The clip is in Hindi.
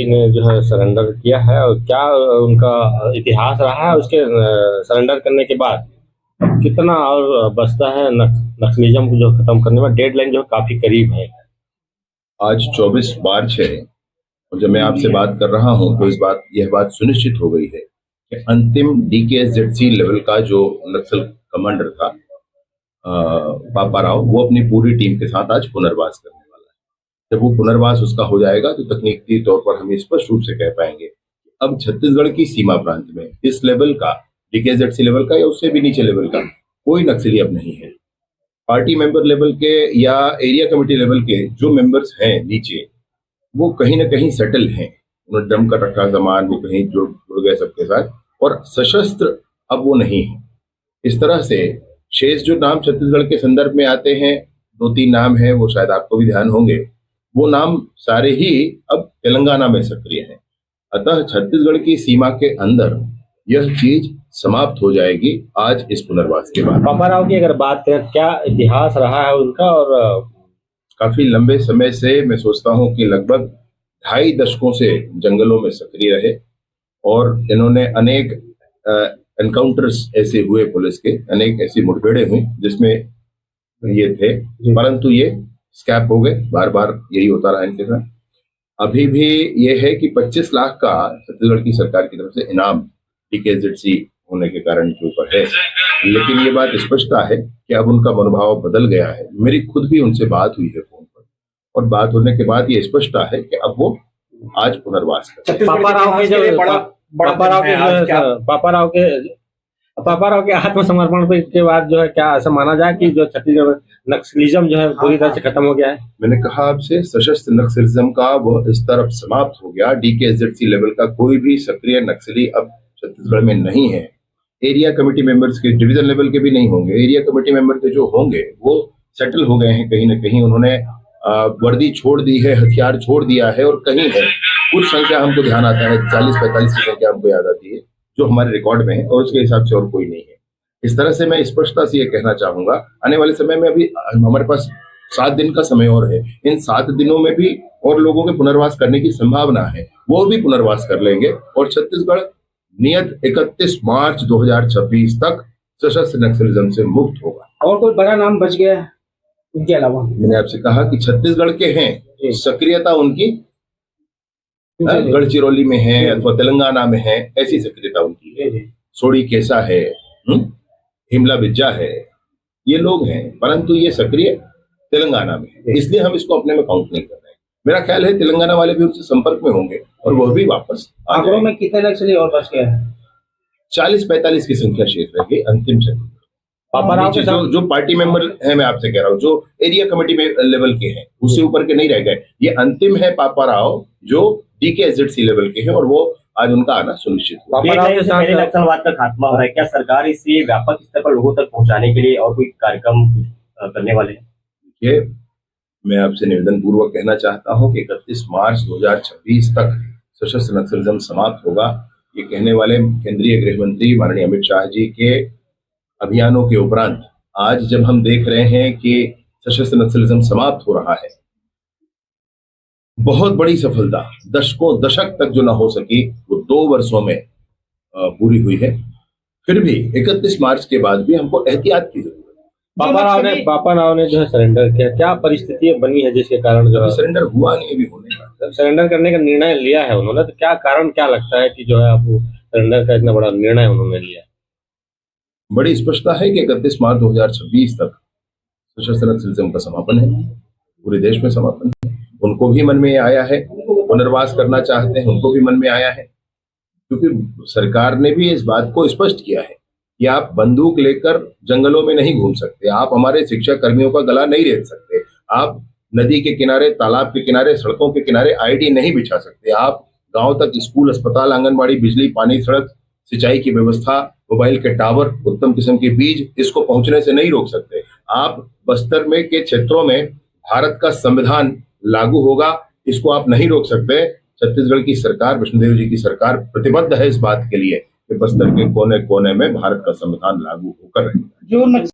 ने जो है सरेंडर किया है और क्या उनका इतिहास रहा है उसके सरेंडर करने के बाद कितना और बचता है नक्सलिज्म को जो खत्म करने में डेडलाइन जो काफी करीब है। आज 24 मार्च है और जब मैं आपसे बात कर रहा हूं तो यह बात सुनिश्चित हो गई है कि अंतिम DKZC लेवल का जो नक्सल कमांडर था पापा राव, वो अपनी पूरी टीम के साथ आज पुनर्वास करने वाला है। जब वो पुनर्वास उसका हो जाएगा तो तकनीकी तौर पर हम स्पष्ट रूप से कह पाएंगे अब छत्तीसगढ़ की सीमा प्रांत में इस लेवल का DKZC लेवल का या उससे भी नीचे लेवल का कोई नक्सली अब नहीं है। पार्टी मेंबर लेवल के या एरिया कमेटी लेवल के जो मेंबर्स हैं नीचे, वो कहीं ना कहीं सेटल हैं। उन्होंने ड्रम कर रखा सामान, वो कहीं जुड़ गए सबके साथ, और सशस्त्र अब वो नहीं है। इस तरह से शेष जो नाम छत्तीसगढ़ के संदर्भ में आते हैं, 2-3 नाम हैं, वो शायद आपको भी ध्यान होंगे, वो नाम सारे ही अब तेलंगाना में सक्रिय हैं। अतः छत्तीसगढ़ की सीमा के अंदर यह चीज समाप्त हो जाएगी आज इस पुनर्वास के बाद। पापा राव की अगर बात करें, क्या इतिहास रहा है उनका? और काफी लंबे समय से मैं सोचता हूं कि लगभग 2.5 दशकों से जंगलों में सक्रिय रहे और इन्होंने अनेक एनकाउंटर्स ऐसे हुए, पुलिस के अनेक ऐसी मुठभेड़ें हुई जिसमें ये थे, परंतु ये स्कैप हो गए। बार बार यही होता रहा इनके साथ। अभी भी ये है कि 25 लाख का छत्तीसगढ़ की सरकार की तरफ से इनाम DKZC होने के कारण के ऊपर है, लेकिन ये बात स्पष्टता है कि अब उनका मनोभाव बदल गया है। मेरी खुद भी उनसे बात हुई है फोन पर, और बात होने के बाद ये स्पष्टता है कि अब वो आज पुनर्वास करें। पापा राव के आत्मसमर्पण के बाद जो है क्या ऐसा माना जाए कि जो छत्तीसगढ़ में नक्सलिज्म जो है पूरी तरह से खत्म हो गया है? मैंने कहा आपसे, सशस्त्र नक्सलिज्म का वह स्तर अब समाप्त हो गया। DKZC लेवल का कोई भी सक्रिय नक्सली अब छत्तीसगढ़ में नहीं है। एरिया कमेटी मेंबर्स के, डिवीजन लेवल के भी नहीं होंगे, एरिया कमेटी मेंबर के जो होंगे वो सेटल हो गए हैं कहीं ना कहीं। उन्होंने वर्दी छोड़ दी है, हथियार छोड़ दिया है, और कहीं है कुछ संख्या हमको ध्यान आता है, 40-45 की संख्या हमको याद आती है जो हमारे रिकॉर्ड में है, और उसके हिसाब से और कोई नहीं है। इस तरह से मैं स्पष्टता से ये कहना चाहूंगा, आने वाले समय में अभी हमारे पास 7 दिन का समय और है। इन 7 दिनों में भी और लोगों के पुनर्वास करने की संभावना है, वो भी पुनर्वास कर लेंगे और छत्तीसगढ़ नियत 31 मार्च 2026 तक सशस्त्र नक्सलिज्म से मुक्त होगा। और कोई बड़ा नाम बच गया है इनके अलावा? मैंने आपसे कहा कि छत्तीसगढ़ के हैं, सक्रियता उनकी गढ़चिरौली में है अथवा तेलंगाना में है, ऐसी सक्रियता उनकी है। सोड़ी केसा है, हिमला बिज्जा है, ये लोग हैं, परंतु ये सक्रिय तेलंगाना में है, इसलिए हम इसको अपने में काउंट नहीं कर रहे हैं। मेरा ख्याल है तेलंगाना वाले भी उनसे संपर्क में होंगे और वह भी वापस। आंकड़ों में कितने नक्सली और बच गए हैं? 40-45 की संख्या शेष रह गई अंतिम छत्तीसगढ़। पापा राव के जो पार्टी मेंबर है, मैं आपसे कह रहा हूँ, जो एरिया कमेटी में लेवल के हैं, उससे ऊपर के नहीं रह गए। ये अंतिम है पापा राव जो DKZC लेवल के हैं, और वो आज उनका आना सुनिश्चित हुआ। नक्सलवाद का खात्मा हो रहा है, क्या सरकार इसे व्यापक स्तर पर लोगों तक पहुंचाने के लिए और कोई कार्यक्रम करने वाले हैं? देखिए, मैं आपसे निवेदन पूर्वक कहना चाहता हूं कि 31 मार्च 2026 तक सशस्त्र नक्सलिज्म समाप्त होगा। ये कहने वाले केंद्रीय गृह मंत्री माननीय अमित शाह जी के अभियानों के उपरांत आज जब हम देख रहे हैं कि सशस्त्र नक्सलिज्म समाप्त हो रहा है, बहुत बड़ी सफलता, दशक तक जो ना हो सकी वो 2 वर्षों में पूरी हुई है। फिर भी 31 मार्च के बाद भी हमको एहतियात की जरूरत है। पापा राव ने जो है सरेंडर किया, क्या परिस्थिति बनी है जिसके कारण जो है सरेंडर हुआ नहीं, अभी होने का सरेंडर करने का निर्णय लिया है उन्होंने, तो क्या कारण क्या लगता है कि जो है आपको सरेंडर का इतना बड़ा निर्णय उन्होंने लिया? बड़ी स्पष्टता है कि 31 मार्च 2026 तक सशस्त्र नक्सलिज्म का समापन है, पूरे देश में समापन है। उनको भी मन में आया है, पुनर्वास करना चाहते हैं, उनको भी मन में आया है, क्योंकि सरकार ने भी इस बात को स्पष्ट किया है कि आप बंदूक लेकर जंगलों में नहीं घूम सकते, आप हमारे शिक्षा कर्मियों का गला नहीं रेत सकते, आप नदी के किनारे, तालाब के किनारे, सड़कों के किनारे ID नहीं बिछा सकते, आप गांव तक स्कूल, अस्पताल, आंगनबाड़ी, बिजली, पानी, सड़क, सिंचाई की व्यवस्था, मोबाइल के टावर, उत्तम किस्म के बीज, इसको पहुंचने से नहीं रोक सकते। आप बस्तर में के क्षेत्रों में भारत का संविधान लागू होगा, इसको आप नहीं रोक सकते। छत्तीसगढ़ की सरकार, विष्णुदेव जी की सरकार प्रतिबद्ध है इस बात के लिए कि बस्तर के कोने कोने में भारत का संविधान लागू होकर रहेगा।